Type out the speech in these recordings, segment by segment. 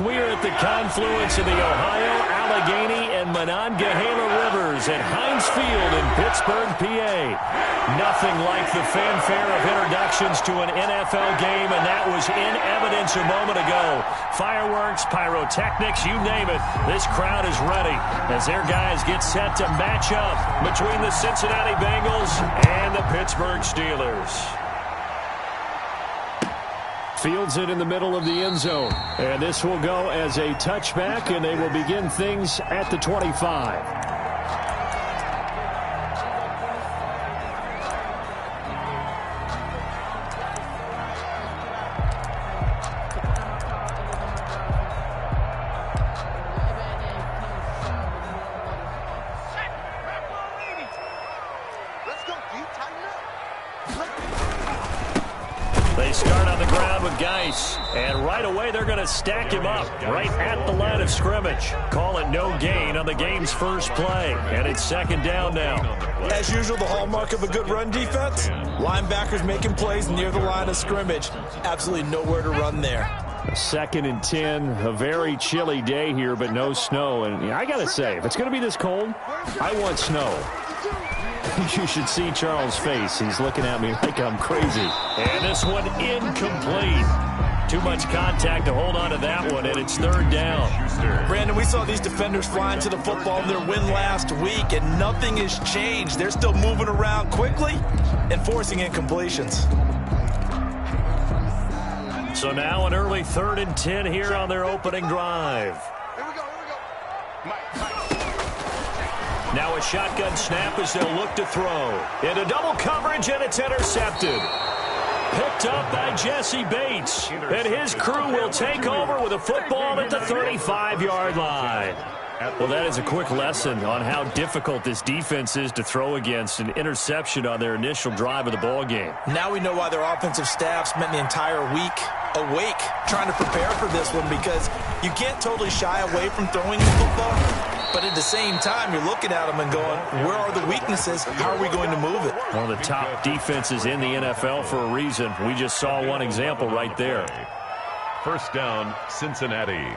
We are at the confluence of the Ohio, Allegheny, and Monongahela Rivers at Heinz Field in Pittsburgh, PA. Nothing like the fanfare of introductions to an NFL game, and that was in evidence a moment ago. Fireworks, pyrotechnics, you name it. This crowd is ready as their guys get set to match up between the Cincinnati Bengals and the Pittsburgh Steelers. Fields it in the middle of the end zone. And this will go as a touchback, and they will begin things at the 25. They start on the ground with Geis, and right away they're going to stack him up right at the line of scrimmage. Call it no gain on the game's first play, and it's second down now. As usual, the hallmark of a good run defense, linebackers making plays near the line of scrimmage. Absolutely nowhere to run there. Second and 10, a very chilly day here, but no snow. And I got to say, if it's going to be this cold, I want snow. You should see Charles' face. He's looking at me like I'm crazy. And this one incomplete. Too much contact to hold on to that one, and it's third down. Brandon, we saw these defenders flying to the football in their win last week, and nothing has changed. They're still moving around quickly and forcing incompletions. So now an early 3rd and 10 here on their opening drive. Now a shotgun snap as they'll look to throw. Into double coverage, and it's intercepted. Picked up by Jesse Bates. And his crew will take over with a football at the 35-yard line. Well, that is a quick lesson on how difficult this defense is to throw against. An interception on their initial drive of the ball game. Now we know why their offensive staff spent the entire week awake trying to prepare for this one, because you can't totally shy away from throwing the football. But at the same time, you're looking at them and going, where are the weaknesses? How are we going to move it? One of the top defenses in the NFL for a reason. We just saw one example right there. First down, Cincinnati.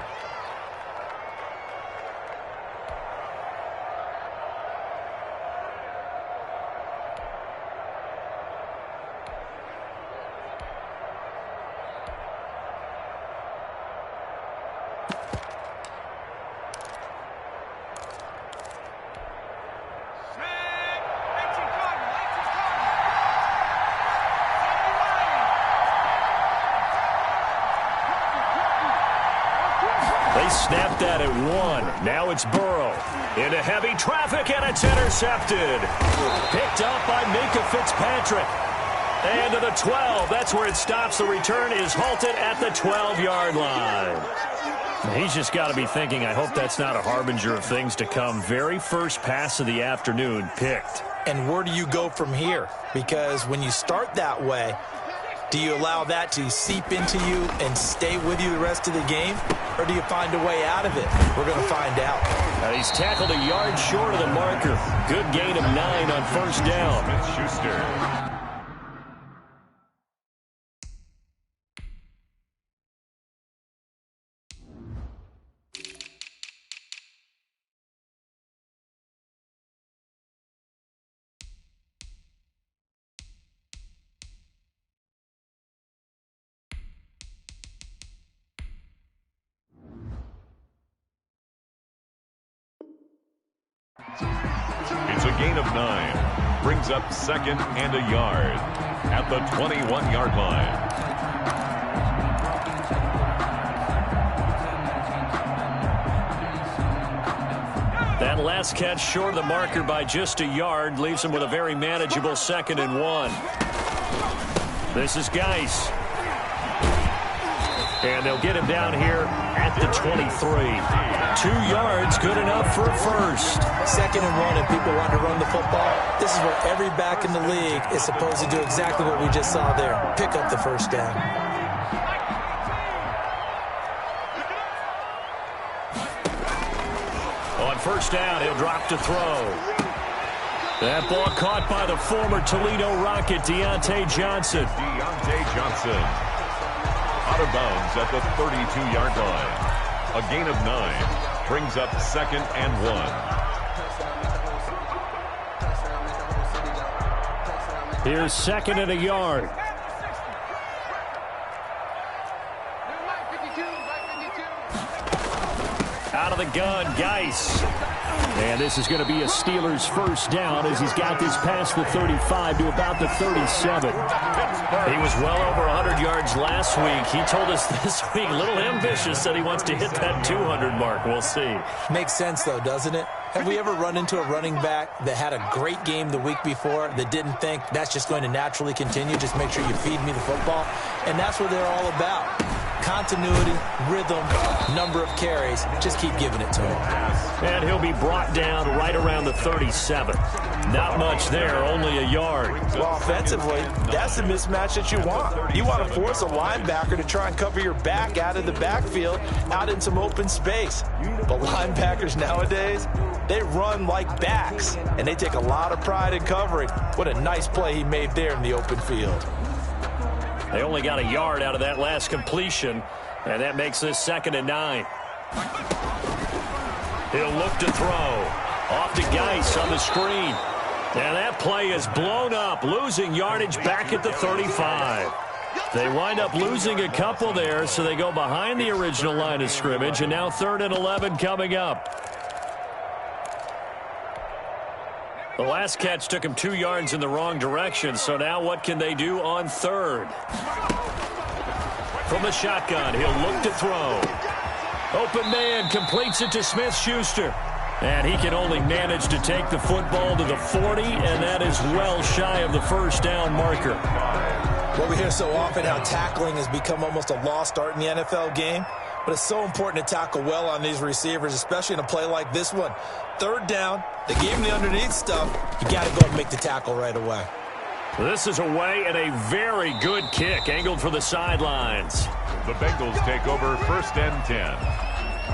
They snapped that at 1. Now it's Burrow. Into heavy traffic, and it's intercepted. Picked up by Minka Fitzpatrick. And to the 12. That's where it stops. The return is halted at the 12-yard line. He's just got to be thinking, I hope that's not a harbinger of things to come. Very first pass of the afternoon picked. And where do you go from here? Because when you start that way, do you allow that to seep into you and stay with you the rest of the game? Or do you find a way out of it? We're going to find out. He's tackled a yard short of the marker. Good gain of 9 on first down. Schuster. It's a gain of 9. Brings up second and a yard at the 21-yard line. That last catch short of the marker by just a yard leaves him with a very manageable 2nd and 1. This is Geis. And they'll get him down here at the 23. 2 yards, good enough for a first. 2nd and 1, and people want to run the football. This is where every back in the league is supposed to do exactly what we just saw there. Pick up the first down. On first down, he'll drop to throw. That ball caught by the former Toledo Rocket, Deontay Johnson. Deontay Johnson. Out of bounds at the 32-yard line. A gain of 9 brings up 2nd and 1. Here's 2nd and a yard. Out of the gun, Geis. And this is going to be a Steelers first down as he's got this past the 35 to about the 37. He was well over 100 yards last week. He told us this week, a little ambitious, said he wants to hit that 200 mark. We'll see. Makes sense, though, doesn't it? Have we ever run into a running back that had a great game the week before that didn't think that's just going to naturally continue? Just make sure you feed me the football. And that's what they're all about. Continuity, rhythm, number of carries. Just keep giving it to him. And he'll be brought down right around the 37. Not much there, only a yard. Well, offensively, that's the mismatch that you want. You want to force a linebacker to try and cover your back out of the backfield, out in some open space. But linebackers nowadays, they run like backs, and they take a lot of pride in covering. What a nice play he made there in the open field. They only got a yard out of that last completion, and that makes this 2nd and 9. He'll look to throw. Off to Geis on the screen. And that play is blown up, losing yardage back at the 35. They wind up losing a couple there, so they go behind the original line of scrimmage, and now 3rd and 11 coming up. The last catch took him 2 yards in the wrong direction, so now what can they do on 3rd? From the shotgun, he'll look to throw. Open man completes it to Smith-Schuster. And he can only manage to take the football to the 40, and that is well shy of the first down marker. Well, we hear so often how tackling has become almost a lost art in the NFL game. But it's so important to tackle well on these receivers, especially in a play like this one. 3rd down, they gave him the underneath stuff. You got to go and make the tackle right away. This is away and a very good kick, angled for the sidelines. The Bengals take over 1st and 10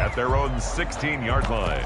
at their own 16-yard line.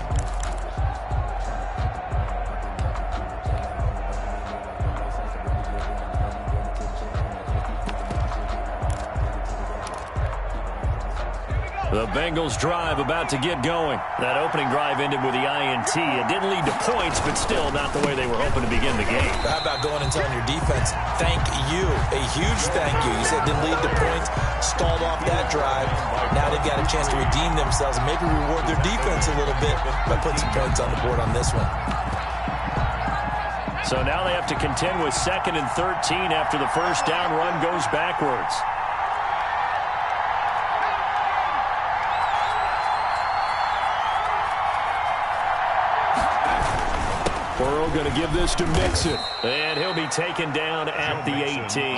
The Bengals drive about to get going. That opening drive ended with the INT. It didn't lead to points, but still not the way they were hoping to begin the game. How about going and telling your defense, thank you, a huge thank you. You said it didn't lead to points, stalled off that drive. Now they've got a chance to redeem themselves and maybe reward their defense a little bit by putting some points on the board on this one. So now they have to contend with 2nd and 13 after the first down run goes backwards. Burrow going to give this to Mixon. And he'll be taken down at the 18.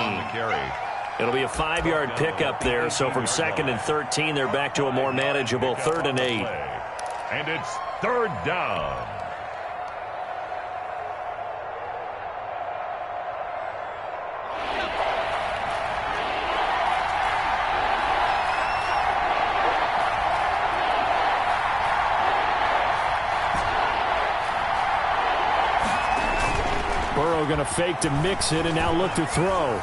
It'll be a 5-yard pickup there. So from 2nd and 13, they're back to a more manageable 3rd and 8. And it's 3rd down. Going to fake to Mixon and now look to throw.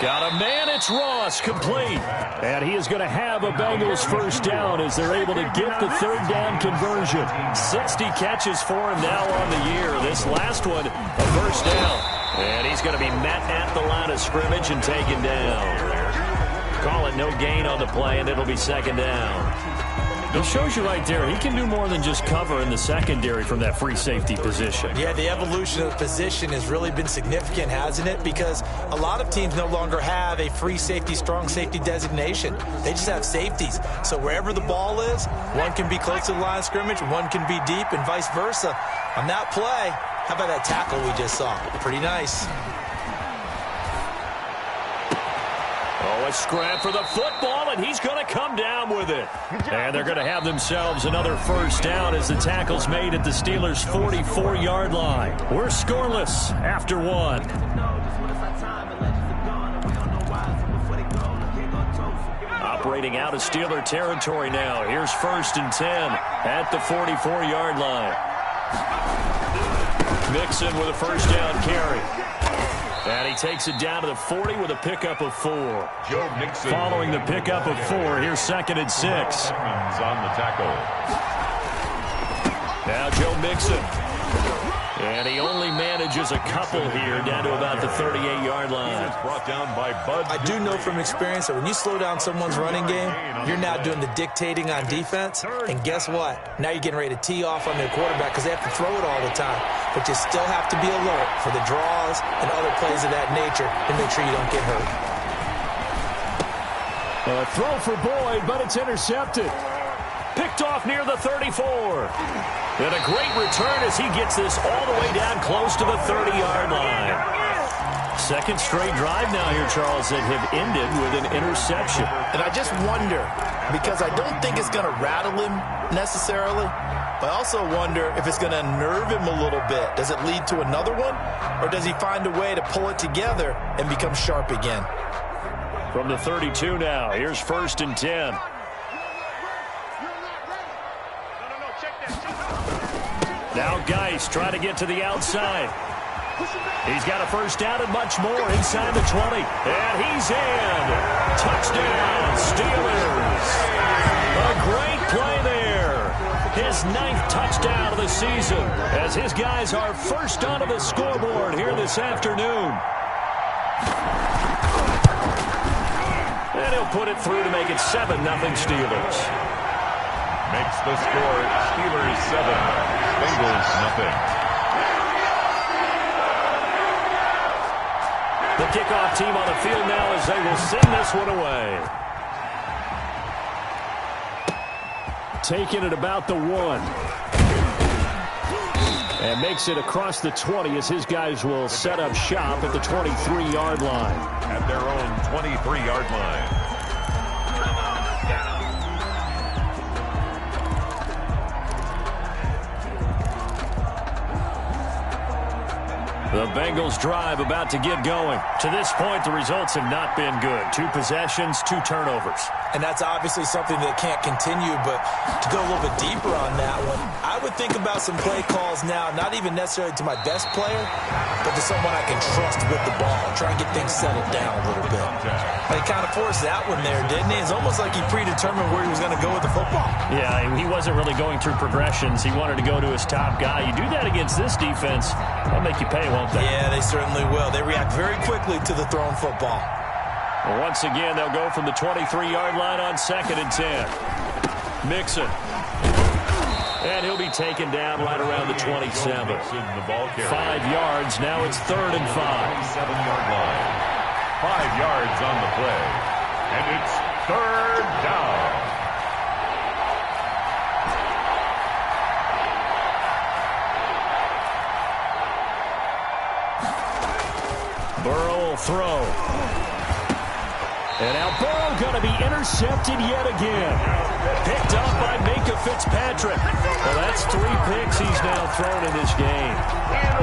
Got a man, it's Ross, complete. And he is going to have a Bengals first down as they're able to get the 3rd down conversion. 60 catches for him now on the year. This last one, a first down. And he's going to be met at the line of scrimmage and taken down. Call it no gain on the play, and it'll be 2nd down. It shows you right there, he can do more than just cover in the secondary from that free safety position. Yeah, the evolution of the position has really been significant, hasn't it? Because a lot of teams no longer have a free safety, strong safety designation. They just have safeties. So wherever the ball is, one can be close to the line of scrimmage, one can be deep, and vice versa. On that play, how about that tackle we just saw? Pretty nice. Oh, a scrap for the football, and he's going to come down with it. And they're going to have themselves another first down as the tackle's made at the Steelers' 44-yard line. We're scoreless after 1. Operating out of Steeler territory now. Here's 1st and 10 at the 44-yard line. Mixon with a first down carry. And he takes it down to the 40 with a pickup of 4. Joe Mixon. Following the pickup of 4, here's 2nd and 6. Edmonds on the tackle. Now Joe Mixon. And he only manages a couple here down to about the 38-yard line. Brought down by Bud. I do know from experience that when you slow down someone's running game, you're now doing the dictating on defense. And guess what? Now you're getting ready to tee off on their quarterback because they have to throw it all the time. But you still have to be alert for the draws and other plays of that nature to make sure you don't get hurt. A throw for Boyd, but it's intercepted. Picked off near the 34. And a great return as he gets this all the way down close to the 30-yard line. Second straight drive now here, Charles, that have ended with an interception. And I just wonder, because I don't think it's going to rattle him necessarily, but I also wonder if it's going to unnerve him a little bit. Does it lead to another one? Or does he find a way to pull it together and become sharp again? From the 32 now, here's 1st and 10. Now Geis trying to get to the outside. He's got a first down and much more inside the 20. And he's in. Touchdown, Steelers. A great play there. His 9th touchdown of the season as his guys are first onto the scoreboard here this afternoon. And he'll put it through to make it 7-0 Steelers. Makes the score Steelers 7, Bengals nothing. The kickoff team on the field now as they will send this one away. Taking it about the 1. And makes it across the 20 as his guys will set up shop at the 23-yard line. At their own 23-yard line. The Bengals drive about to get going. To this point, the results have not been good. 2 possessions, 2 turnovers. And that's obviously something that can't continue, but to go a little bit deeper on that one, I would think about some play calls now, not even necessarily to my best player, but to someone I can trust with the ball. Try and get things settled down a little bit. He kind of forced that one there, didn't he? It's almost like he predetermined where he was going to go with the football. Yeah, he wasn't really going through progressions. He wanted to go to his top guy. You do that against this defense, they'll make you pay, won't they? Yeah, they certainly will. They react very quickly to the thrown football. Well, once again, they'll go from the 23-yard line on 2nd and 10. Mixon. And he'll be taken down right around the 27. 5 yards. Now it's 3rd and 5. 7-yard line. 5 yards on the play. And it's 3rd down. Burrow will throw. And now Burrow going to be intercepted yet again. Picked up by Minka Fitzpatrick. Well, that's 3 picks he's now thrown in this game.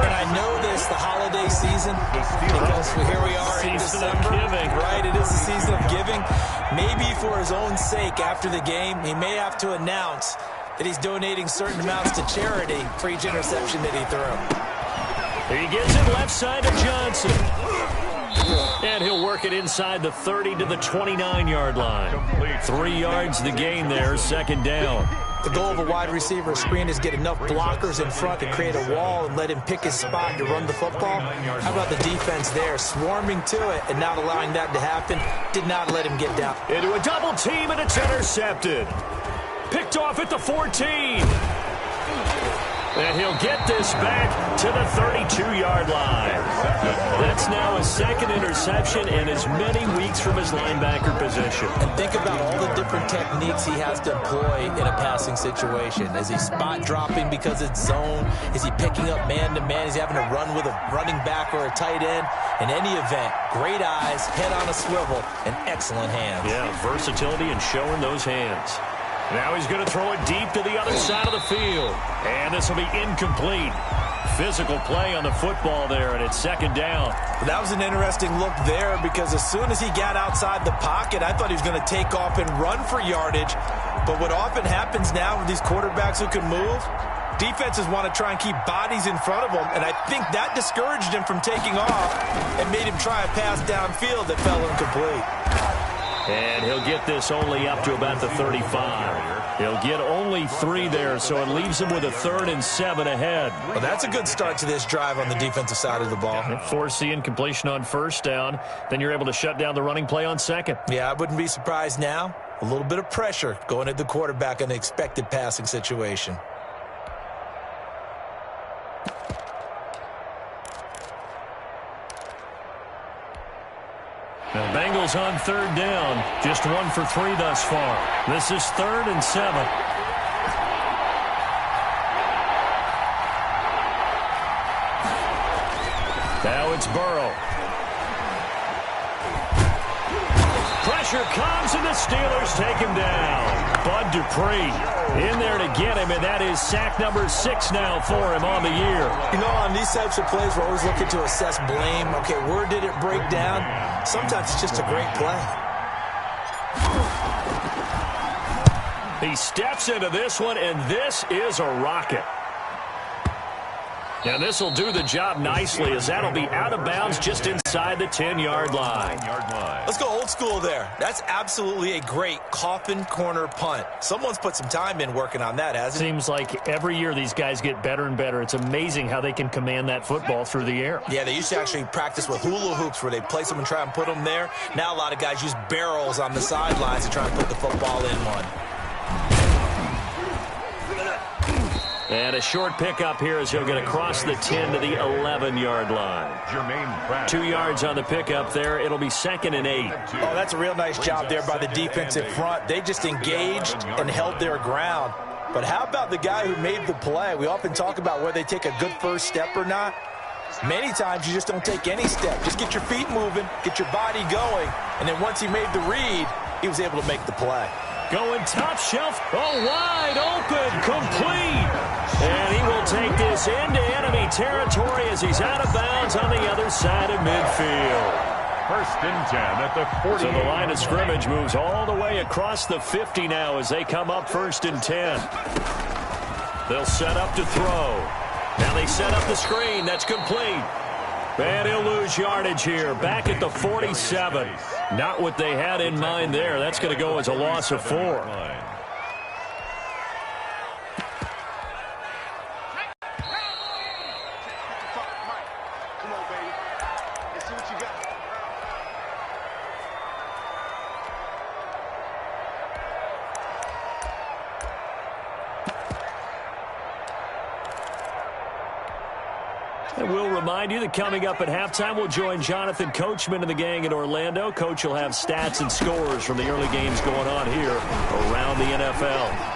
And I know this, the holiday season, because here we are in December. Season of giving. Right, it is the season of giving. Maybe for his own sake after the game, he may have to announce that he's donating certain amounts to charity for each interception that he threw. He gets it left side to Johnson. And he'll work it inside the 30 to the 29-yard line. 3 yards the gain there, 2nd down. The goal of a wide receiver screen is get enough blockers in front to create a wall and let him pick his spot to run the football. How about the defense there, swarming to it and not allowing that to happen? Did not let him get down. Into a double team, and it's intercepted. Picked off at the 14. And he'll get this back to the 32-yard line. That's now his 2nd interception and as many weeks from his linebacker position. And think about all the different techniques he has to employ in a passing situation. Is he spot dropping because it's zone? Is he picking up man-to-man? Is he having to run with a running back or a tight end? In any event, great eyes, head on a swivel, and excellent hands. Yeah, versatility and showing those hands. Now he's going to throw it deep to the other side of the field. And this will be incomplete. Physical play on the football there, and it's 2nd down. That was an interesting look there because as soon as he got outside the pocket, I thought he was going to take off and run for yardage. But what often happens now with these quarterbacks who can move, Defenses want to try and keep bodies in front of him, and I think that discouraged him from taking off and made him try a pass downfield that fell incomplete. And he'll get this only up to about the 35. He'll get only 3 there, so it leaves him with a 3rd and 7 ahead. Well, that's a good start to this drive on the defensive side of the ball. Force the incompletion on 1st down. Then you're able to shut down the running play on 2nd. Yeah, I wouldn't be surprised now. A little bit of pressure going at the quarterback in the expected passing situation. The Bengals on 3rd down. Just 1 for 3 thus far. This is 3rd and 7. Now it's Burrow. Pressure comes, and the Steelers take him down. Bud Dupree in there to get him, and that is sack number 6 now for him on the year. You know, on these types of plays, we're always looking to assess blame. Okay, where did it break down? Sometimes it's just a great play. He steps into this one, and this is a rocket. And this will do the job nicely, as that'll be out of bounds just inside the 10-yard line. Let's go old school there. That's absolutely a great coffin corner punt. Someone's put some time in working on that, hasn't it? Seems like every year these guys get better and better. It's amazing how they can command that football through the air. Yeah, they used to actually practice with hula hoops where they place them and try and put them there. Now a lot of guys use barrels on the sidelines to try and put the football in one. And a short pickup here as he'll get across the 10 to the 11-yard line. 2 yards on the pickup there. It'll be 2nd and 8. Oh, that's a real nice job there by the defensive front. They just engaged and held their ground. But how about the guy who made the play? We often talk about whether they take a good first step or not. Many times you just don't take any step. Just get your feet moving, get your body going, and then once he made the read, he was able to make the play. Going top shelf. Oh, wide open. Complete. And he will take this into enemy territory as he's out of bounds on the other side of midfield. 1st and 10 at the 40. So the line of scrimmage moves all the way across the 50 now as they come up 1st and 10. They'll set up to throw. Now they set up the screen. That's complete. And he'll lose yardage here. Back at the 47. Not what they had in mind there. That's going to go as a loss of 4. And we'll remind you that coming up at halftime, we'll join Jonathan Coachman and the gang in Orlando. Coach will have stats and scores from the early games going on here around the NFL.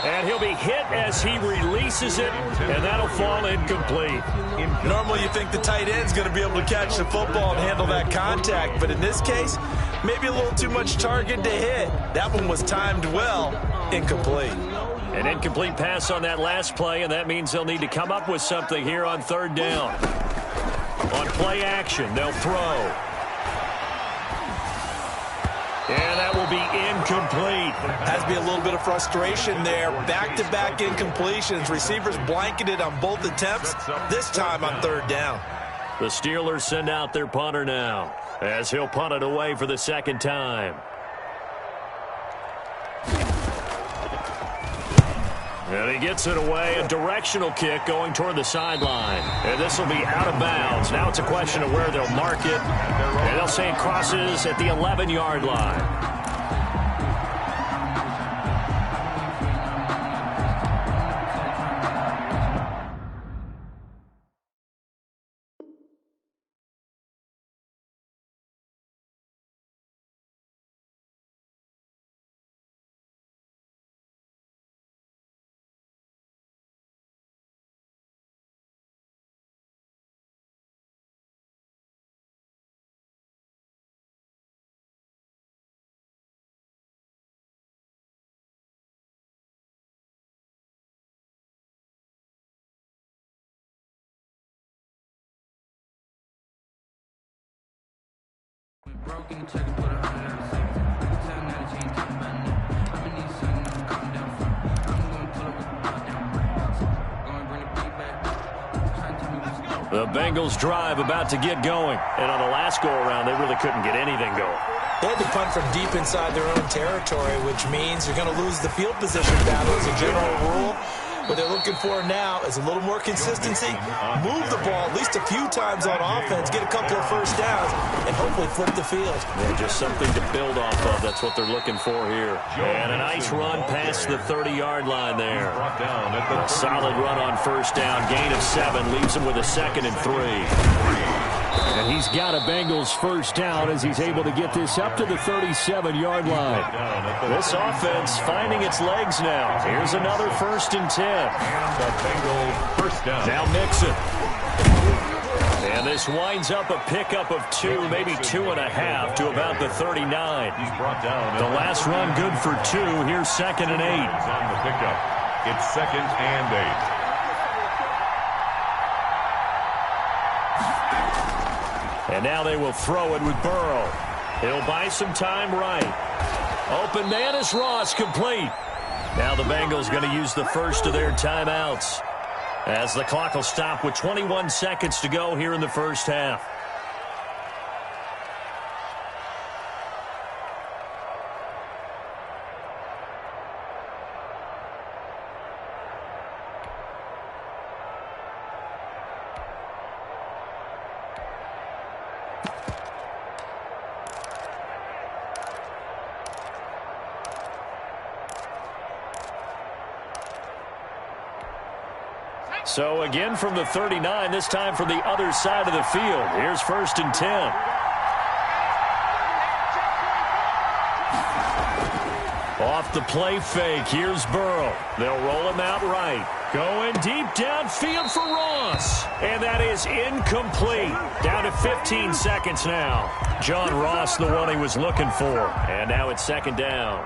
And he'll be hit as he releases it, and that'll fall incomplete. Normally you think the tight end's going to be able to catch the football and handle that contact, but in this case, maybe a little too much target to hit. That one was timed well, incomplete. An incomplete pass on that last play, and that means they'll need to come up with something here on 3rd down. On play action, they'll throw. And that will be incomplete. Has to be a little bit of frustration there. Back-to-back incompletions. Receivers blanketed on both attempts, this time on 3rd down. The Steelers send out their punter now, as he'll punt it away for the 2nd time. And he gets it away, a directional kick going toward the sideline. And this will be out of bounds. Now it's a question of where they'll mark it. And they'll say it crosses at the 11-yard line. Broken check, put 100 on the 7 out of change, I'm in these songs, calm down front. I'm gonna The Bengals drive about to get going. And on the last go-around, they really couldn't get anything going. They had to punt from deep inside their own territory, which means you're going to lose the field position battle as a general rule. What they're looking for now is a little more consistency, move the ball at least a few times on offense, get a couple of first downs, and hopefully flip the field. Yeah, just something to build off of. That's what they're looking for here. And a nice run past the 30-yard line there. A solid run on first down. Gain of 7 leaves him with a 2nd and 3. And he's got a Bengals first down as he's able to get this up to the 37-yard line. This offense finding its legs now. Here's another 1st and 10. The Bengals first down. Now Mixon. And this winds up a pickup of 2, maybe 2.5 to about the 39. He's brought down. The last run good for 2. Here's 2nd and 8. He's on the pickup. It's 2nd and 8. And now they will throw it with Burrow. He'll buy some time right. Open man is Ross, complete. Now the Bengals going to use the first of their timeouts, as the clock will stop with 21 seconds to go here in the first half. So again from the 39, this time from the other side of the field. Here's 1st and 10. Off the play fake, here's Burrow. They'll roll him out right. Going deep downfield for Ross. And that is incomplete. Down to 15 seconds now. John Ross, the one he was looking for. And now it's 2nd down.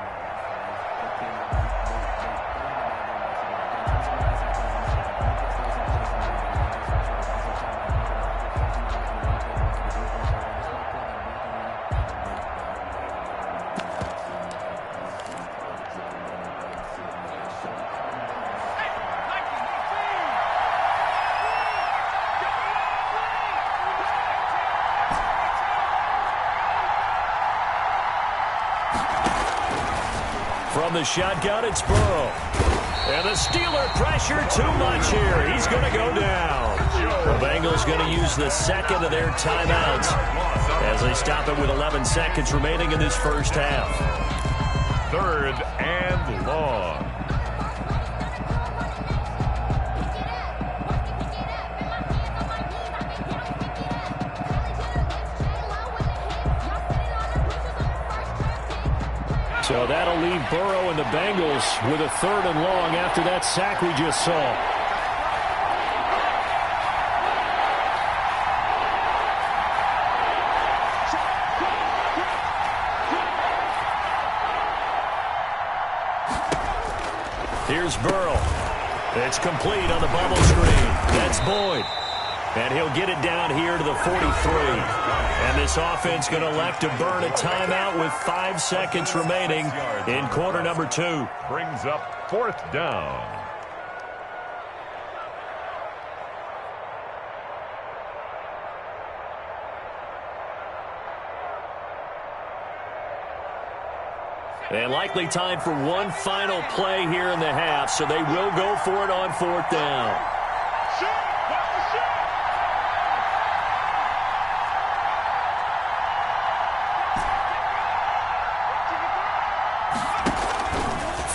From the shotgun, it's Burrow. And the Steeler pressure too much here. He's going to go down. The Bengals going to use the 2nd of their timeouts as they stop it with 11 seconds remaining in this first half. 3rd and long. So that'll leave Burrow and the Bengals with a 3rd and long after that sack we just saw. Here's Burrow. It's complete on the bubble screen. That's Boyd. And he'll get it down here to the 43. And this offense going to elect to burn a timeout with 5 seconds remaining in quarter number 2. Brings up 4th down. And likely time for one final play here in the half, so they will go for it on 4th down.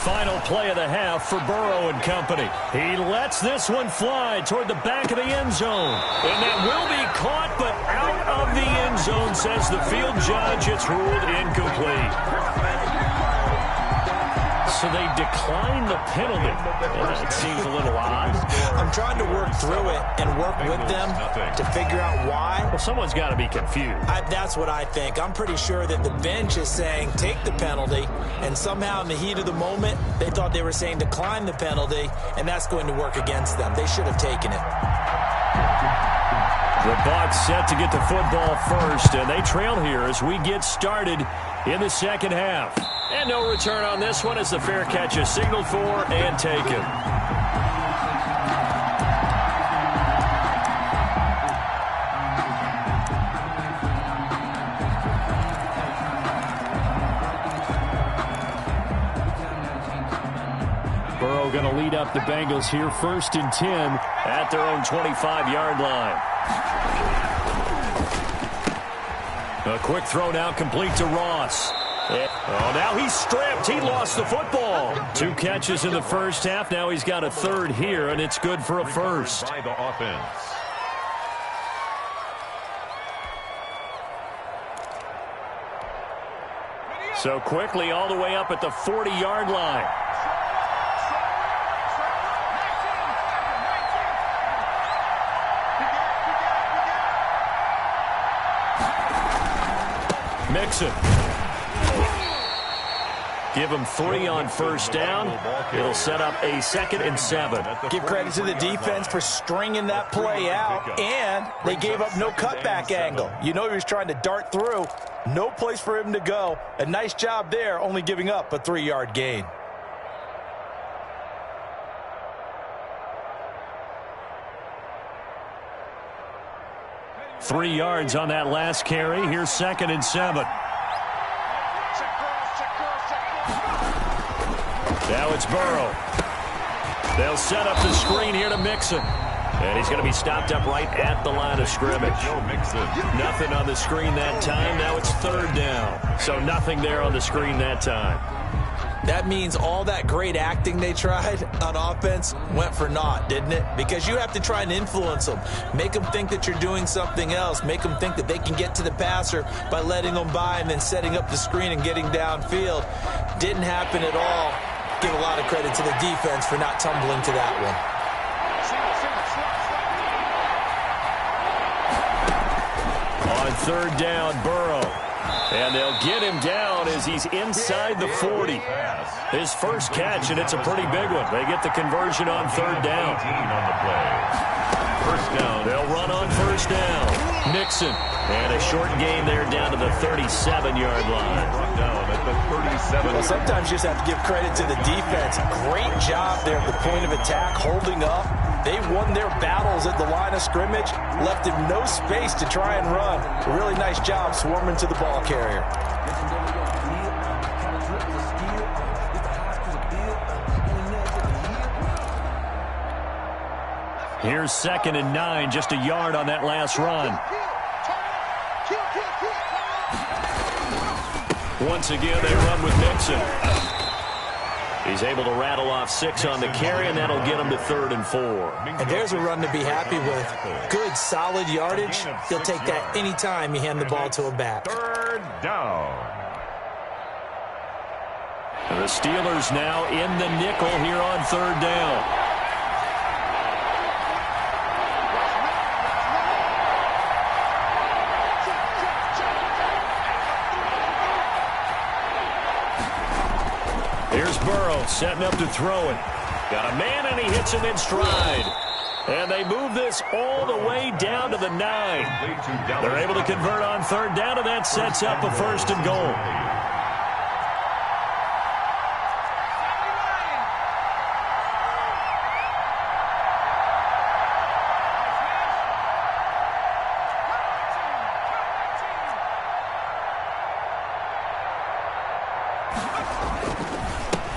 Final play of the half for Burrow and company. He lets this one fly toward the back of the end zone. And that will be caught, but out of the end zone, says the field judge. It's ruled incomplete. So they decline the penalty. It seems a little odd. I'm trying to work through it and work with them to figure out why. Well, someone's got to be confused. That's what I think. I'm pretty sure that the bench is saying take the penalty, and somehow in the heat of the moment, they thought they were saying decline the penalty, and that's going to work against them. They should have taken it. The Bucs set to get the football first, and they trail here as we get started in the second half. And no return on this one as the fair catch is signaled for and taken. lead up the Bengals here. 1st and 10 at their own 25-yard line. A quick throw now complete to Ross. Oh, now he's stripped. He lost the football. 2 catches in the first half. Now he's got a 3rd here, and it's good for a first. By the offense. So quickly all the way up at the 40-yard line. Mixon. Give him 3 on 1st down. It'll set up a 2nd and 7. Give credit to the defense for stringing that play out, and they gave up no cutback angle. You know he was trying to dart through. No place for him to go. A nice job there, only giving up a 3-yard gain. Three yards on that last carry. Here's 2nd and 7. Now it's Burrow. They'll set up the screen here to Mixon. And he's going to be stopped up right at the line of scrimmage. Nothing on the screen that time. Now it's 3rd down. So nothing there on the screen that time. That means all that great acting they tried on offense went for naught, didn't it? Because you have to try and influence them. Make them think that you're doing something else. Make them think that they can get to the passer by letting them by and then setting up the screen and getting downfield. Didn't happen at all. Give a lot of credit to the defense for not tumbling to that one. On 3rd down, Burrow. And they'll get him down as he's inside the 40. His first catch, and it's a pretty big one. They get the conversion on 3rd down. On the play. 1st down. They'll run on 1st down. Mixon. And a short gain there down to the 37-yard line. Brought down at the 37. Well, sometimes you just have to give credit to the defense. Great job there at the point of attack, holding up. They won their battles at the line of scrimmage, left him no space to try and run. A really nice job swarming to the ball carrier. Here's 2nd and 9, just a yard on that last run. Once again, they run with Mixon. He's able to rattle off 6 on the carry, and that'll get him to 3rd and 4. And there's a run to be happy with. Good, solid yardage. He'll take that any time you hand the ball to a back. 3rd down. The Steelers now in the nickel here on 3rd down. Here's Burrow setting up to throw it. Got a man, and he hits him in stride. And they move this all the way down to the 9. They're able to convert on 3rd down, and that sets up a 1st and goal.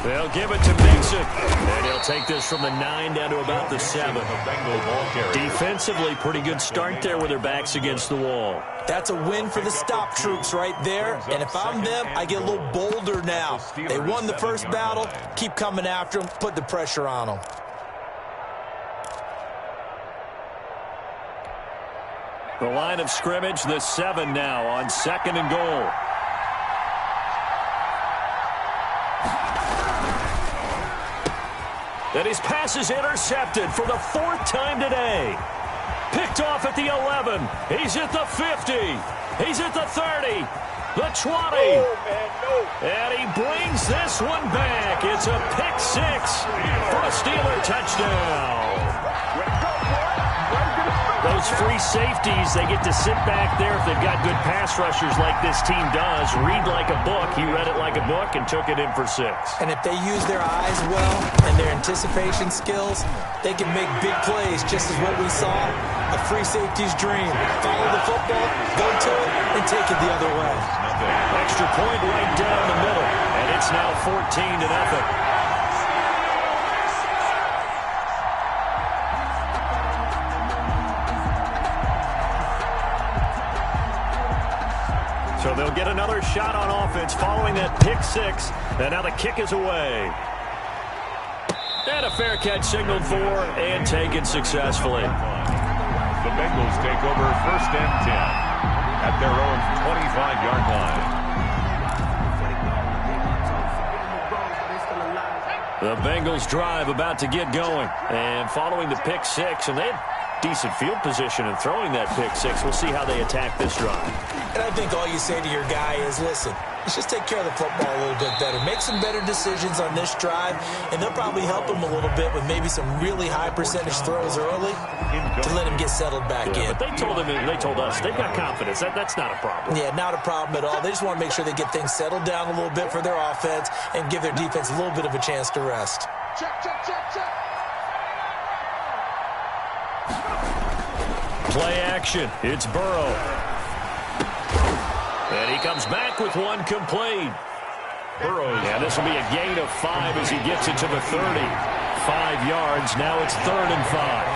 They'll give it to Mixon. And he'll take this from the 9 down to about the 7. Defensively, pretty good start there with their backs against the wall. That's a win for the stop troops right there. And if I'm them, I get a little bolder now. They won the first battle. Keep coming after them. Put the pressure on them. The line of scrimmage, the 7 now on 2nd and goal. And his pass is intercepted for the 4th time today. Picked off at the 11. He's at the 50. He's at the 30. The 20. And he brings this one back. It's a pick 6 for a Steeler touchdown. Those free safeties, they get to sit back there if they've got good pass rushers like this team does. Read like a book. He read it like a book and took it in for 6. And if they use their eyes well and their anticipation skills, they can make big plays, just as what we saw. A free safety's dream. Follow the football, go to it, and take it the other way. Extra point right down the middle. And it's now 14-0. So they'll get another shot on offense following that pick six. And now the kick is away. And a fair catch signaled for and taken successfully. The Bengals take over 1st and 10 at their own 25-yard line. The Bengals drive about to get going. And following the pick six, and they had decent field position in throwing that pick six. We'll see how they attack this drive. And I think all you say to your guy is, listen, let's just take care of the football a little bit better. Make some better decisions on this drive, and they'll probably help him a little bit with maybe some really high percentage throws early to let him get settled back in. But they told us they've got confidence. That's not a problem. Yeah, not a problem at all. They just want to make sure they get things settled down a little bit for their offense and give their defense a little bit of a chance to rest. Play action. It's Burrow. And he comes back with one complete. Yeah, this will be a gain of 5 as he gets it to the 30. 5 yards. Now it's 3rd and 5.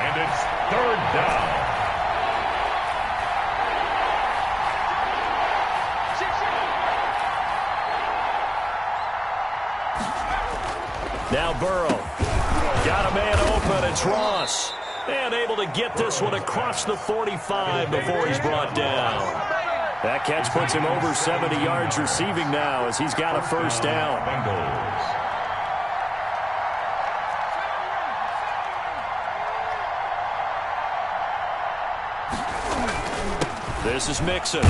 And it's 3rd down. Now Burrow. Got a man open. It's Ross. And able to get this one across the 45 before he's brought down. That catch puts him over 70 yards receiving now as he's got a 1st down. This is Mixon.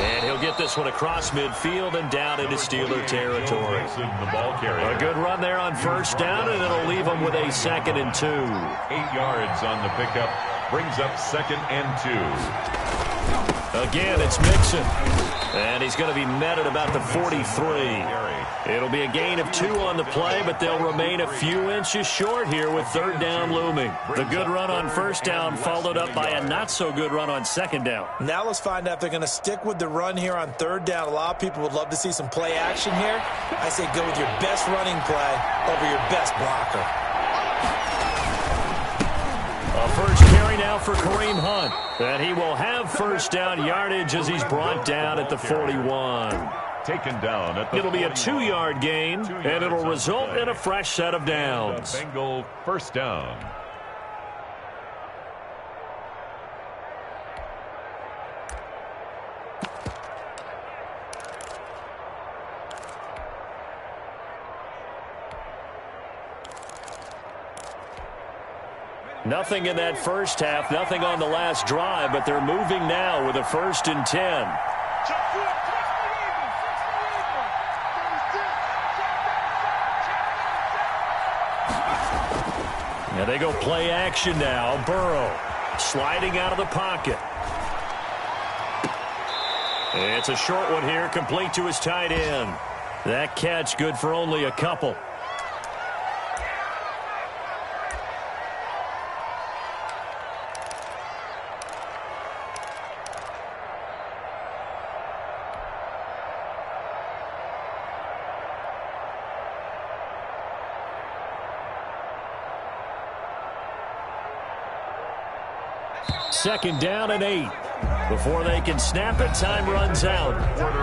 And he'll get this one across midfield and down into Steeler territory. A good run there on 1st down, and it'll leave him with a 2nd and 2. 8 yards on the pickup. Brings up 2nd and 2. Again, it's Mixon. And he's going to be met at about the 43. It'll be a gain of 2 on the play, but they'll remain a few inches short here with 3rd down looming. The good run on 1st down followed up by a not-so-good run on 2nd down. Now let's find out if they're going to stick with the run here on 3rd down. A lot of people would love to see some play action here. I say go with your best running play over your best blocker. A first carry now for Kareem Hunt. And he will have 1st down yardage as he's brought down at the 41. Taken down at the It'll be a 2-yard gain, and it'll result in a fresh set of downs. Bengal 1st down. Nothing in that first half, nothing on the last drive, but they're moving now with a 1st and 10. And they go play action now. Burrow sliding out of the pocket. It's a short one here, complete to his tight end. That catch good for only a couple. Second down and 8. Before they can snap it, time runs out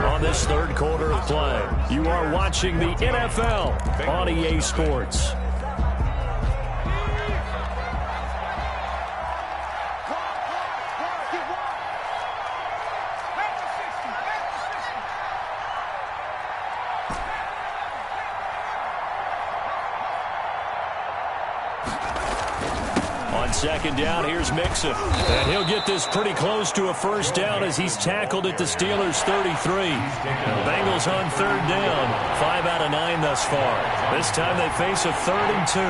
on this 3rd quarter of play. You are watching the NFL on EA Sports. Second down, here's Mixon. And he'll get this pretty close to a 1st down as he's tackled at the Steelers' 33. Bengals on 3rd down. 5 out of 9 thus far. This time they face a 3rd and 2.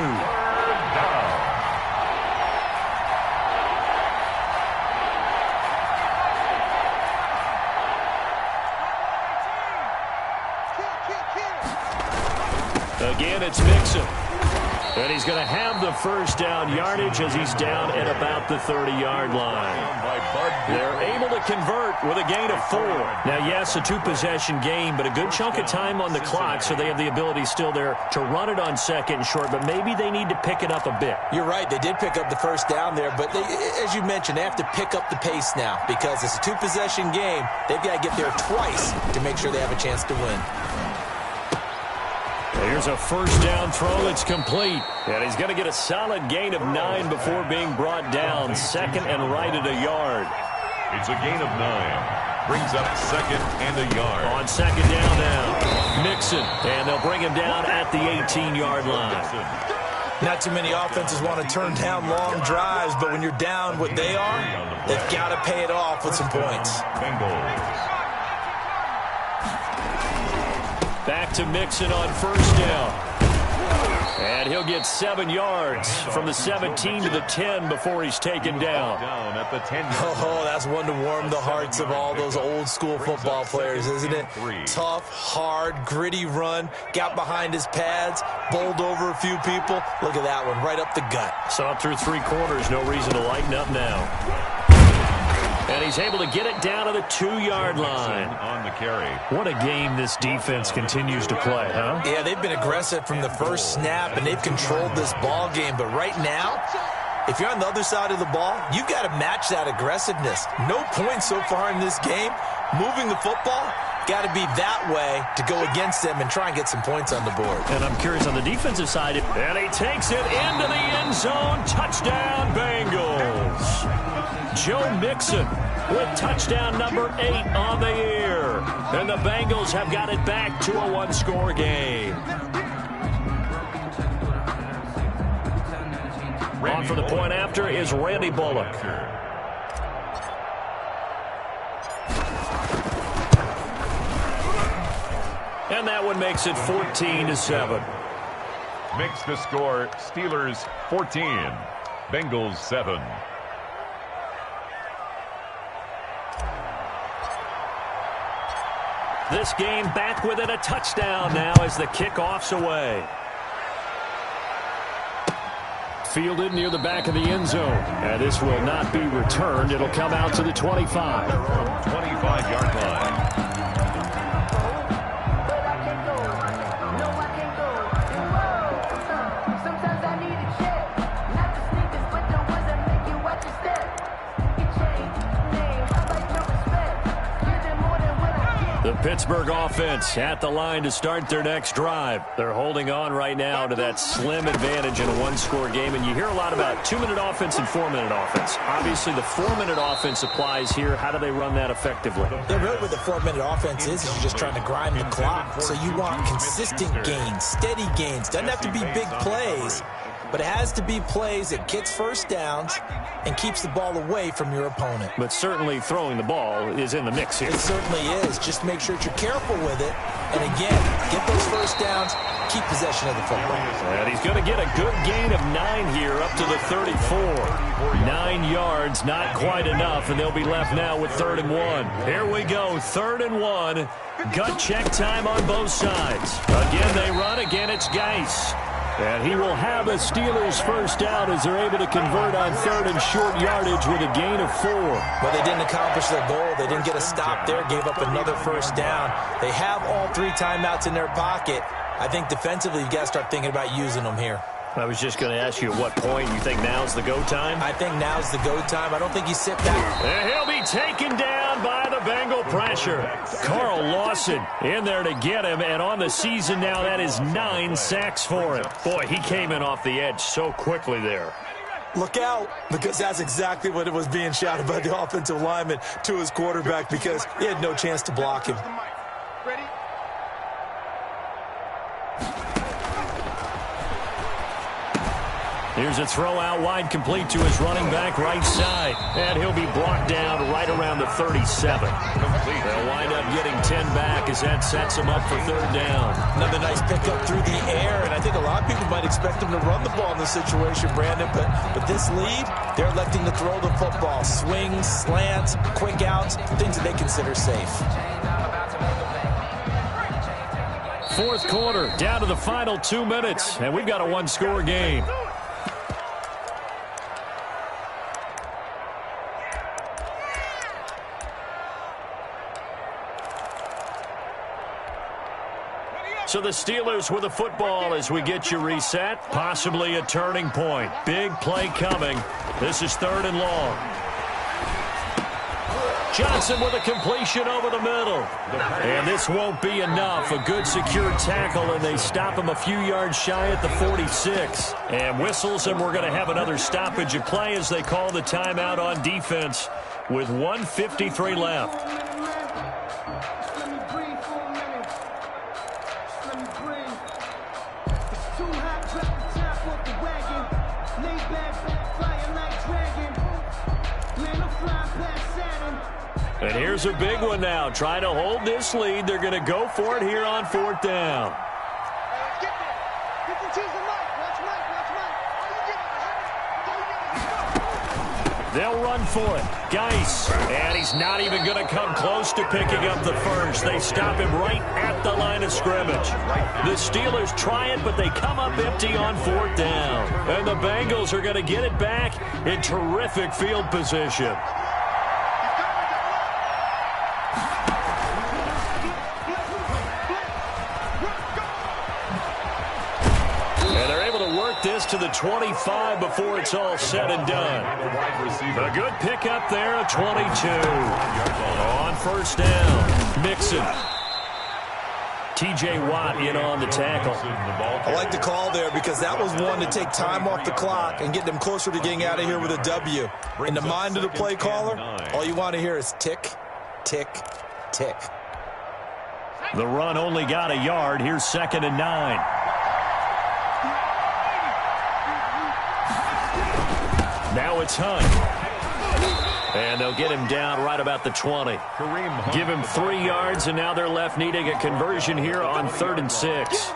Again, it's Mixon. And he's going to have the first down yardage as he's down at about the 30-yard line. They're able to convert with a gain of 4. Now, yes, a 2-possession game, but a good chunk of time on the clock, so they have the ability still there to run it on second and short, but maybe they need to pick it up a bit. You're right. They did pick up the first down there, but as you mentioned, they have to pick up the pace now because it's a 2-possession game. They've got to get there twice to make sure they have a chance to win. Here's a first down throw that's complete. And he's going to get a solid gain of 9 before being brought down. Second and right at a yard. It's a gain of 9. Brings up second and a yard. On second down now, Mixon. And they'll bring him down at the 18-yard line. Not too many offenses want to turn down long drives, but when you're down what they are, they've got to pay it off with some points. Bengals. Back to Mixon on first down. And he'll get 7 yards from the 17 to the 10 before he's taken down. Down at the 10. Oh, that's one to warm the hearts of all those old-school football players, isn't it? Tough, hard, gritty run. Got behind his pads, bowled over a few people. Look at that one, right up the gut. So up through 3 quarters, no reason to lighten up now. And he's able to get it down to the 2-yard line. On the carry. What a game this defense continues to play, huh? Yeah, they've been aggressive from the first snap, and they've controlled this ball game. But right now, if you're on the other side of the ball, you've got to match that aggressiveness. No points so far in this game. Moving the football, got to be that way to go against them and try and get some points on the board. And I'm curious on the defensive side. And he takes it into the end zone. Touchdown, Bengals. Joe Mixon with touchdown number 8 on the year. And the Bengals have got it back to a 1-score game. On for the point after is Randy Bullock. And that one makes it 14-7. Makes the score Steelers 14, Bengals 7. This game back within a touchdown now as the kickoff's away. Fielded near the back of the end zone. And this will not be returned. It'll come out to the 25. 25-yard line. The Pittsburgh offense at the line to start their next drive. They're holding on right now to that slim advantage in a 1-score game. And you hear a lot about 2-minute offense and 4-minute offense. Obviously, the 4-minute offense applies here. How do they run that effectively? Yeah, really what the 4-minute offense is you're just trying to grind the clock. So you want consistent gains, steady gains. Doesn't have to be big plays, but it has to be plays that gets first downs and keeps the ball away from your opponent. But certainly throwing the ball is in the mix here. It certainly is. Just make sure that you're careful with it. And again, get those first downs, keep possession of the football. And he's going to get a good gain of 9 here up to the 34. 9 yards, not quite enough, and they'll be left now with 3rd and 1. Here we go, 3rd and 1. Gut check time on both sides. Again, they run. Again, it's Geis. And he will have a Steelers first down as they're able to convert on 3rd and short yardage with a gain of 4. But they didn't accomplish their goal. They didn't get a stop there, gave up another first down. They have all 3 timeouts in their pocket. I think defensively you've got to start thinking about using them here. I was just going to ask you at what point you think now's the go time? I think now's the go time. I don't think you sit back. And he'll be taken down by the Bengal pressure. Carl Lawson in there to get him, and on the season now, that is 9 sacks for him. Boy, he came in off the edge so quickly there. Look out, because that's exactly what it was being shouted by the offensive lineman to his quarterback because he had no chance to block him. Ready? Here's a throw out wide complete to his running back right side. And he'll be brought down right around the 37. They'll wind up getting 10 back as that sets him up for 3rd down. Another nice pickup through the air, and I think a lot of people might expect him to run the ball in this situation, Brandon, but this lead, they're electing to throw the football. Swings, slants, quick outs, things that they consider safe. fourth quarter, down to the final 2 minutes, and we've got a one-score game. So the Steelers with the football as we get you reset. Possibly a turning point. Big play coming. This is 3rd and long. Johnson with a completion over the middle. And this won't be enough. A good secure tackle, and they stop him a few yards shy at the 46. And whistles, and we're going to have another stoppage of play as they call the timeout on defense with 1:53 left. And here's a big one now. Trying to hold this lead. They're going to go for it here on 4th down. They'll run for it. Geis. And he's not even going to come close to picking up the first. They stop him right at the line of scrimmage. The Steelers try it, but they come up empty on 4th down. And the Bengals are going to get it back in terrific field position. This to the 25 before it's all said and done. A good pickup there at 22. On 1st down, Mixon. T.J. Watt in on the tackle. I like the call there because that was one to take time off the clock and get them closer to getting out of here with a W. In the mind of the play caller, all you want to hear is tick, tick, tick. The run only got a yard. Here's 2nd and 9. Now it's Hunt. And they'll get him down right about the 20. Give him 3 yards, and now they're left needing a conversion here on 3rd and 6.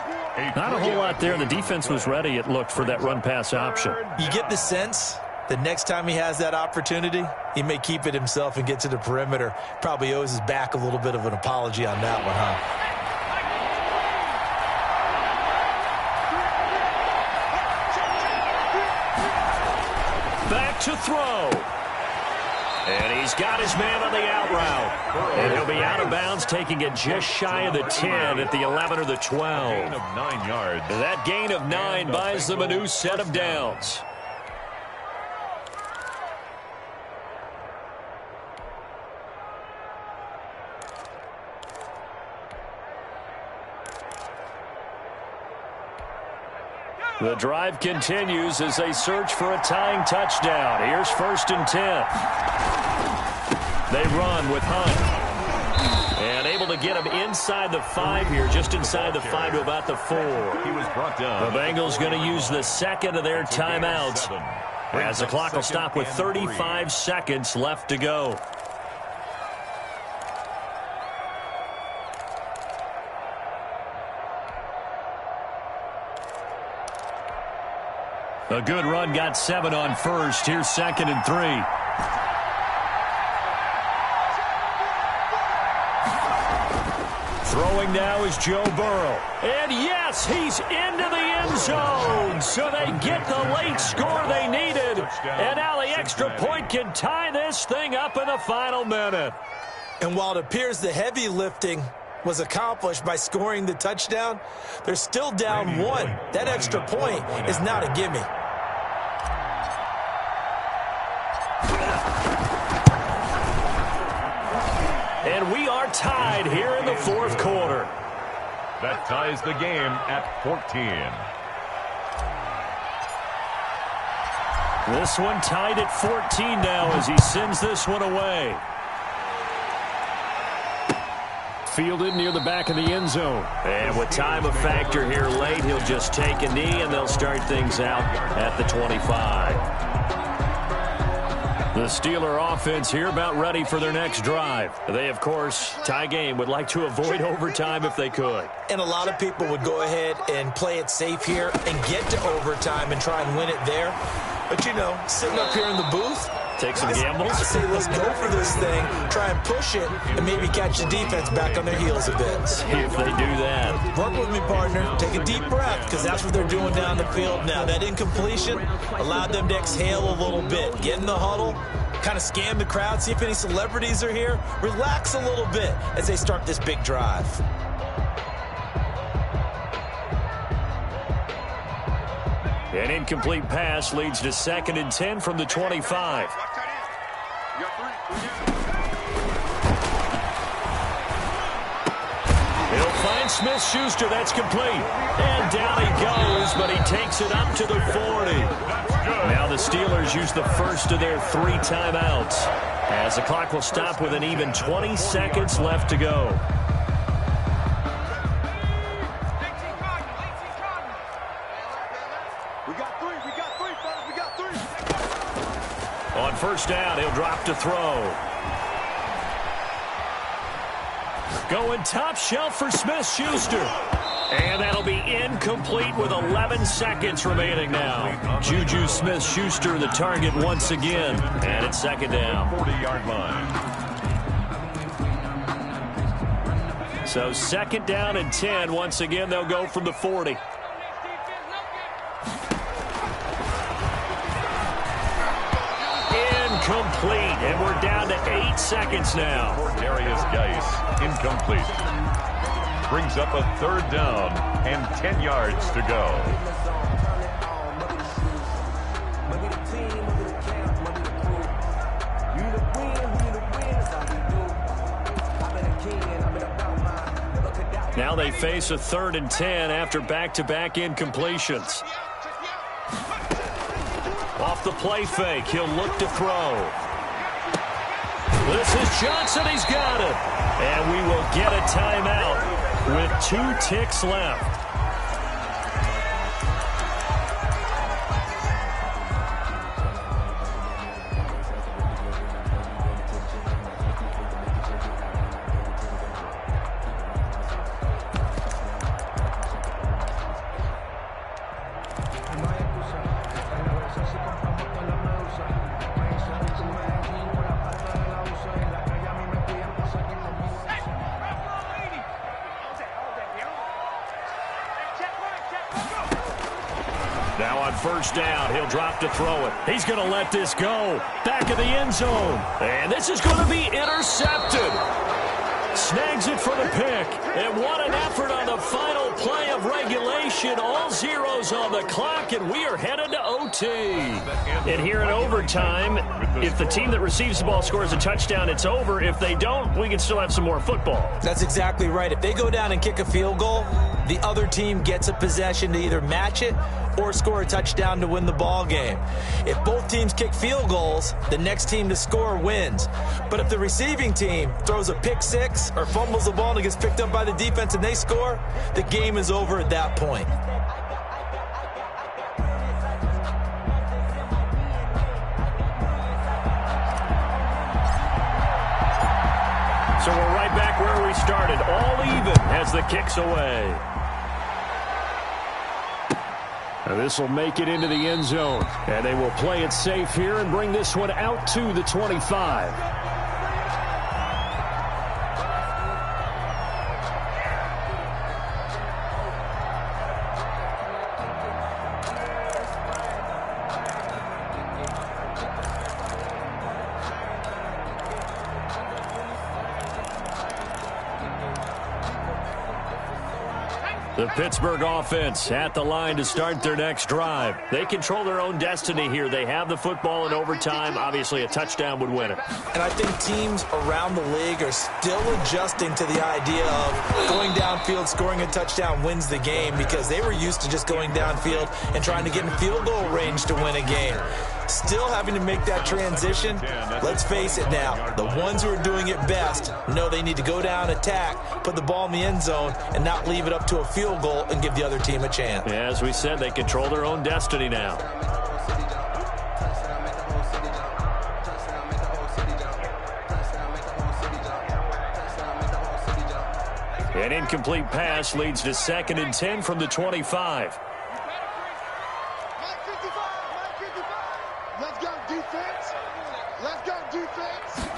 Not a whole lot there. The defense was ready, it looked, for that run-pass option. You get the sense that next time he has that opportunity, he may keep it himself and get to the perimeter. Probably owes his back a little bit of an apology on that one, huh? Back to throw. And he's got his man on the out route. And he'll be out of bounds, taking it just shy of the 10 at the 11 or the 12. Gain of 9 yards. That gain of 9 buys them a new set of downs. The drive continues as they search for a tying touchdown. Here's 1st and 10. They run with Hunt. And able to get him inside the 5 here, just inside the 5 to about the 4. He was brought down. The Bengals going to use the 2nd of their timeouts as the clock will stop with 35 seconds left to go. A good run, got 7 on 1st. Here's 2nd and 3. Throwing now is Joe Burrow. And yes, he's into the end zone. So they get the late score they needed. And now the extra point can tie this thing up in the final minute. And while it appears the heavy lifting was accomplished by scoring the touchdown, they're still down 1. That extra point is not a gimme. And we are tied here in the 4th quarter. That ties the game at 14. This one tied at 14 now as he sends this one away. Fielded near the back of the end zone. And with time a factor here late, he'll just take a knee and they'll start things out at the 25. The Steeler offense here about ready for their next drive. They, of course, tie game, would like to avoid overtime if they could. And a lot of people would go ahead and play it safe here and get to overtime and try and win it there. But, you know, sitting up here in the booth, take some gambles. I say let's go for this thing, try and push it, and maybe catch the defense back on their heels a bit. See if they do that. Work with me, partner. Take a deep breath, because that's what they're doing down the field now. That incompletion allowed them to exhale a little bit. Get in the huddle, kind of scan the crowd, see if any celebrities are here. Relax a little bit as they start this big drive. An incomplete pass leads to 2nd and 10 from the 25. He'll find Smith-Schuster. That's complete. And down he goes, but he takes it up to the 40. Now the Steelers use the first of their 3 timeouts, as the clock will stop with an even 20 seconds left to go. On first down, he'll drop to throw. Going top shelf for Smith-Schuster. And that'll be incomplete with 11 seconds remaining now. Juju Smith-Schuster, the target once again. And it's 2nd down. 40-yard line. So 2nd down and 10. Once again, they'll go from the 40. Incomplete, and we're down to 8 seconds now. Darius Geis, incomplete. Brings up a 3rd down and 10 yards to go. Now they face a 3rd and 10 after back-to-back incompletions. Off the play fake, he'll look to throw. This is Johnson, he's got it. And we will get a timeout with 2 ticks left. Now on first down, he'll drop to throw it. He's going to let this go. Back of the end zone. And this is going to be intercepted. Snags it for the pick. And what an effort on the final play of regulation. All zeros on the clock, and we are headed to OT. And here in overtime, if the team that receives the ball scores a touchdown, it's over. If they don't, we can still have some more football. That's exactly right. If they go down and kick a field goal, the other team gets a possession to either match it or score a touchdown to win the ball game. If both teams kick field goals, the next team to score wins. But if the receiving team throws a pick six or fumbles the ball and it gets picked up by the defense and they score, the game is over at that point. So we're right back where we started, all even as the kick's away. And this will make it into the end zone. And they will play it safe here and bring this one out to the 25. The Pittsburgh offense at the line to start their next drive. They control their own destiny here. They have the football in overtime. Obviously, a touchdown would win it. And I think teams around the league are still adjusting to the idea of going downfield, scoring a touchdown wins the game, because they were used to just going downfield and trying to get in field goal range to win a game. Still having to make that transition. Let's face it now, the ones who are doing it best know they need to go down, attack, put the ball in the end zone, and not leave it up to a field goal and give the other team a chance. Yeah, as we said, they control their own destiny now. An incomplete pass leads to 2nd and 10 from the 25. Let's go, defense.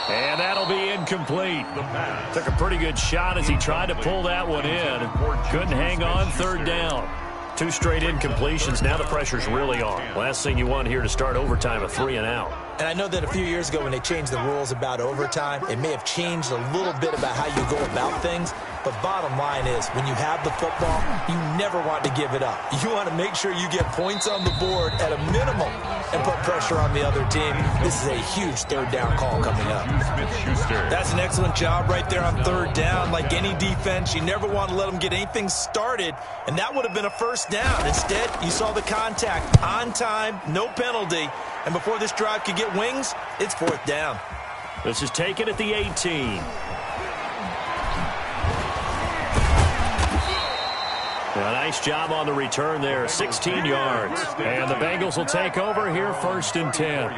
And that'll be incomplete. Took a pretty good shot as he tried to pull that one in. Couldn't hang on, third down. 2 straight incompletions. Now the pressure's really on. Last thing you want here to start overtime, a 3 and out. And I know that a few years ago when they changed the rules about overtime, it may have changed a little bit about how you go about things. But bottom line is, when you have the football, you never want to give it up. You want to make sure you get points on the board at a minimum and put pressure on the other team. This is a huge third down call coming up. That's an excellent job right there on third down. Like any defense, you never want to let them get anything started, and that would have been a first down. Instead, you saw the contact on time, no penalty, and before this drive could get wings, it's fourth down. This is taken at the 18. A nice job on the return there, 16 yards. And the Bengals will take over here, 1st and 10.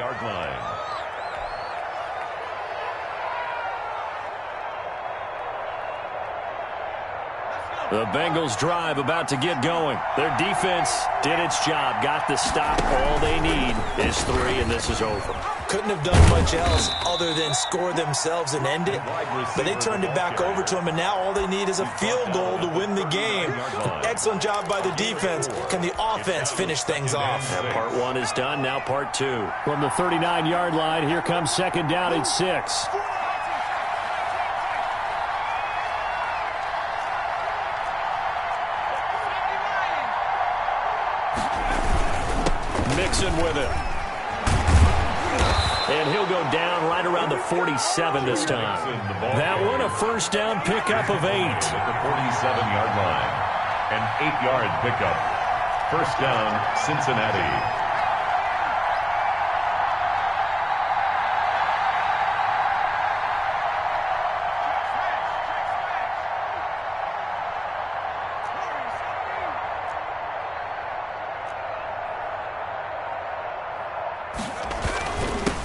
The Bengals drive about to get going. Their defense did its job, got the stop. All they need is 3, and this is over. Couldn't have done much else other than score themselves and end it. But they turned it back over to them, and now all they need is a field goal to win the game. An excellent job by the defense. Can the offense finish things off? Part 1 is done, now part 2. From the 39-yard line, here comes 2nd down and 6. Mixon with it. And he'll go down right around the 47 this time. That one a first down pickup of 8. At the 47-yard line. An 8-yard pickup. First down, Cincinnati.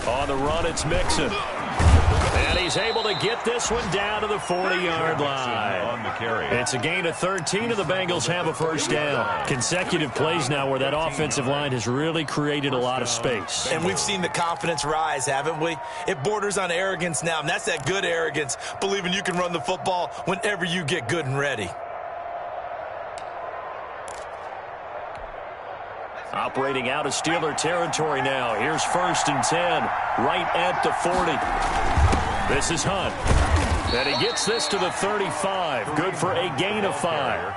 On the run, it's Mixon. And he's able to get this one down to the 40-yard line. It's a gain of 13, and the Bengals have a first down. Consecutive plays now where that offensive line has really created a lot of space. And we've seen the confidence rise, haven't we? It borders on arrogance now, and that's that good arrogance, believing you can run the football whenever you get good and ready. Operating out of Steeler territory now. Here's 1st and 10, right at the 40. This is Hunt. And he gets this to the 35. Good for a gain of 5.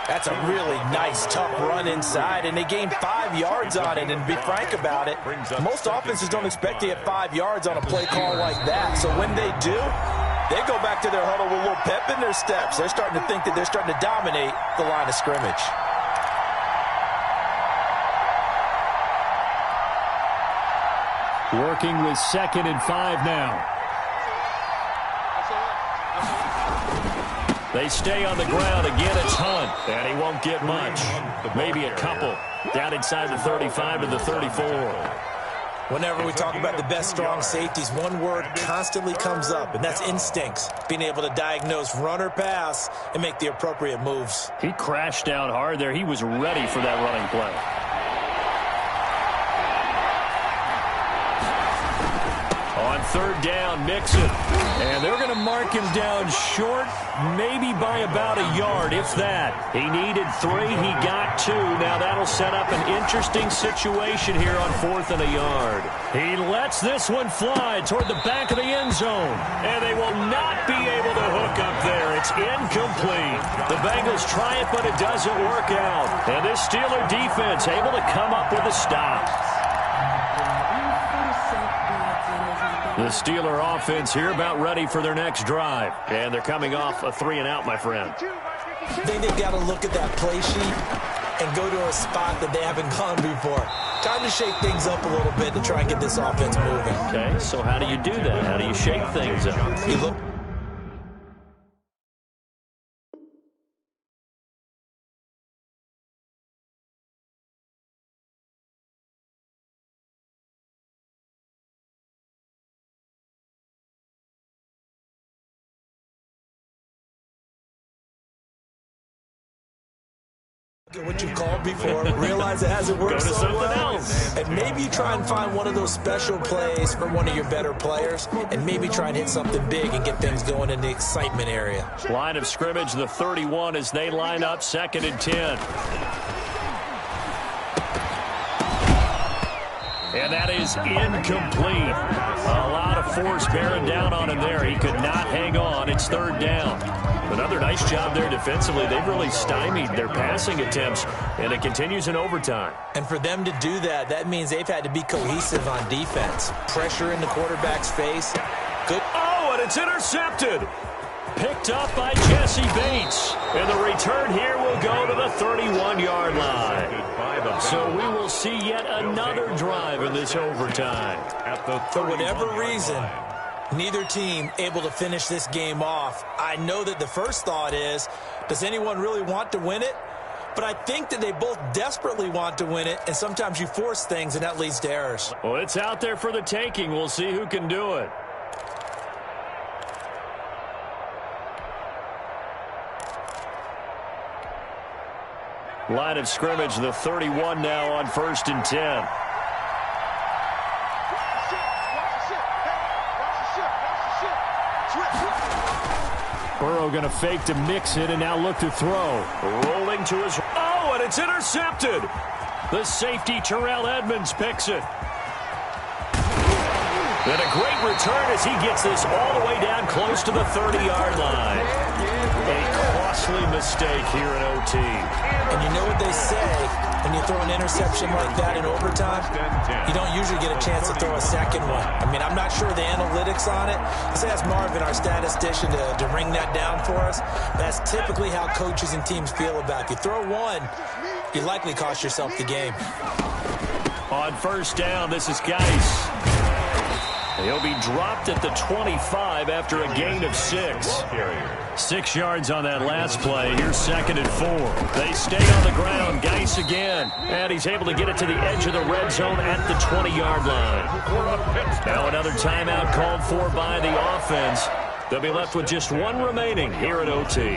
That's a really nice, tough run inside, and they gained 5 yards on it. And to be frank about it, most offenses don't expect to get 5 yards on a play call like that. So when they do, they go back to their huddle with a little pep in their steps. They're starting to think that they're starting to dominate the line of scrimmage. Working with 2nd and 5 now. They stay on the ground. Again, it's Hunt. And he won't get much. Maybe a couple. Down inside the 35 to the 34. Whenever we talk about the best strong safeties, one word constantly comes up, and that's instincts. Being able to diagnose run or pass and make the appropriate moves. He crashed down hard there. He was ready for that running play. On 3rd down, Mixon. And they're going to mark him down short, maybe by about a yard, if that. He needed 3. He got 2. Now that'll set up an interesting situation here on 4th and a yard. He lets this one fly toward the back of the end zone. And they will not be able to hook up there. It's incomplete. The Bengals try it, but it doesn't work out. And this Steeler defense able to come up with a stop. The Steeler offense here about ready for their next drive. And they're coming off a 3 and out, my friend. I think they've got to look at that play sheet and go to a spot that they haven't gone before. Time to shake things up a little bit to try and get this offense moving. Okay, so how do you do that? How do you shake things up? You look. Look at what you called before, realize it hasn't worked Go to so something well, else. and maybe you try and find one of those special plays for one of your better players, and maybe try and hit something big and get things going in the excitement area. Line of scrimmage, the 31 as they line up, 2nd and 10. And that is incomplete. A lot of force bearing down on him there. He could not hang on. It's 3rd down. Another nice job there defensively. They've really stymied their passing attempts, and it continues in overtime. And for them to do that, that means they've had to be cohesive on defense. Pressure in the quarterback's face. Good. Oh, and it's intercepted. Picked up by Jesse Bates. And the return here will go to the 31-yard line. So we will see yet another drive in this overtime. For whatever reason, neither team able to finish this game off. I know that the first thought is, does anyone really want to win it? But I think that they both desperately want to win it, and sometimes you force things, and that leads to errors. Well, it's out there for the taking. We'll see who can do it. Line of scrimmage, the 31 now on 1st and 10. Burrow going to fake to mix it and now look to throw. Rolling to his... Oh, and it's intercepted. The safety, Terrell Edmonds, picks it. And a great return as he gets this all the way down close to the 30-yard line. A costly mistake here in OT. And you know what they say, when you throw an interception like that in overtime, you don't usually get a chance to throw a second one. I mean, I'm not sure the analytics on it. Let's ask Marvin, our statistician, to ring that down for us. That's typically how coaches and teams feel about it. If you throw one, you likely cost yourself the game. On 1st down, this is Geis. He'll be dropped at the 25 after a gain of 6. 6 yards on that last play. Here's 2nd and 4. They stay on the ground. Geis again. And he's able to get it to the edge of the red zone at the 20-yard line. Now another timeout called for by the offense. They'll be left with just one remaining here at OT.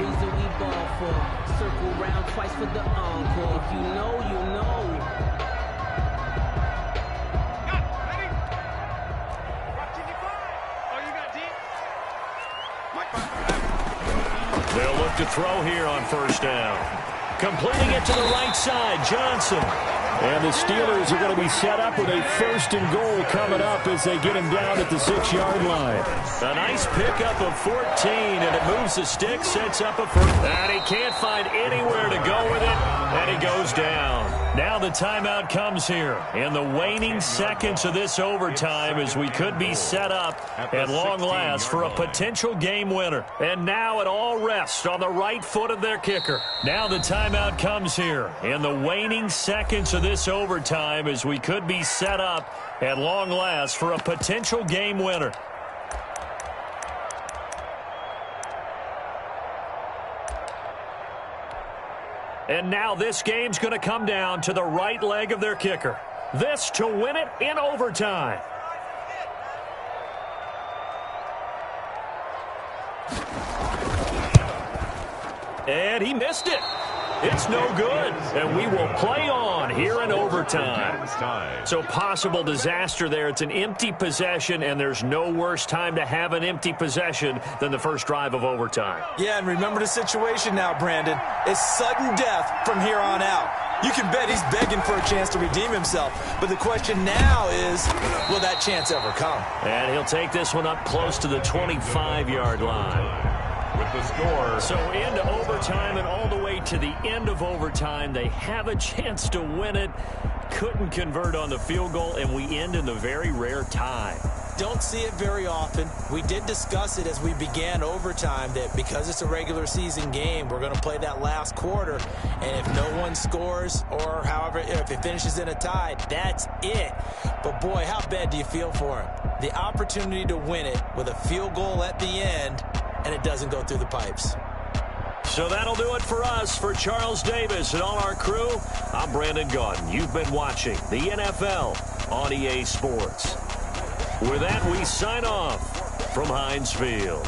They'll look to throw here on 1st down. Completing it to the right side, Johnson. And the Steelers are going to be set up with a 1st and goal coming up as they get him down at the 6-yard line. A nice pickup of 14, and it moves the stick, sets up a first. And he can't find anywhere to go with it, and he goes down. Now the timeout comes here in the waning seconds of this overtime as we could be set up at long last for a potential game winner. And now it all rests on the right foot of their kicker. Now the timeout comes here in the waning seconds of this overtime as we could be set up at long last for a potential game winner. And now this game's going to come down to the right leg of their kicker. This to win it in overtime. And he missed it. It's no good. And we will play on here in overtime. So possible disaster there. It's an empty possession, and there's no worse time to have an empty possession than the first drive of overtime. Yeah, and remember the situation now, Brandon. It's sudden death from here on out. You can bet he's begging for a chance to redeem himself. But the question now is, will that chance ever come? And he'll take this one up close to the 25-yard line. With the score. So into overtime and all the way to the end of overtime. They have a chance to win it. Couldn't convert on the field goal, and we end in the very rare tie. Don't see it very often. We did discuss it as we began overtime that because it's a regular season game, we're going to play that last quarter. And if no one scores or however, if it finishes in a tie, that's it. But boy, how bad do you feel for him? The opportunity to win it with a field goal at the end, and it doesn't go through the pipes. So that'll do it for us. For Charles Davis and all our crew, I'm Brandon Gaudin. You've been watching the NFL on EA Sports. With that, we sign off from Heinz Field.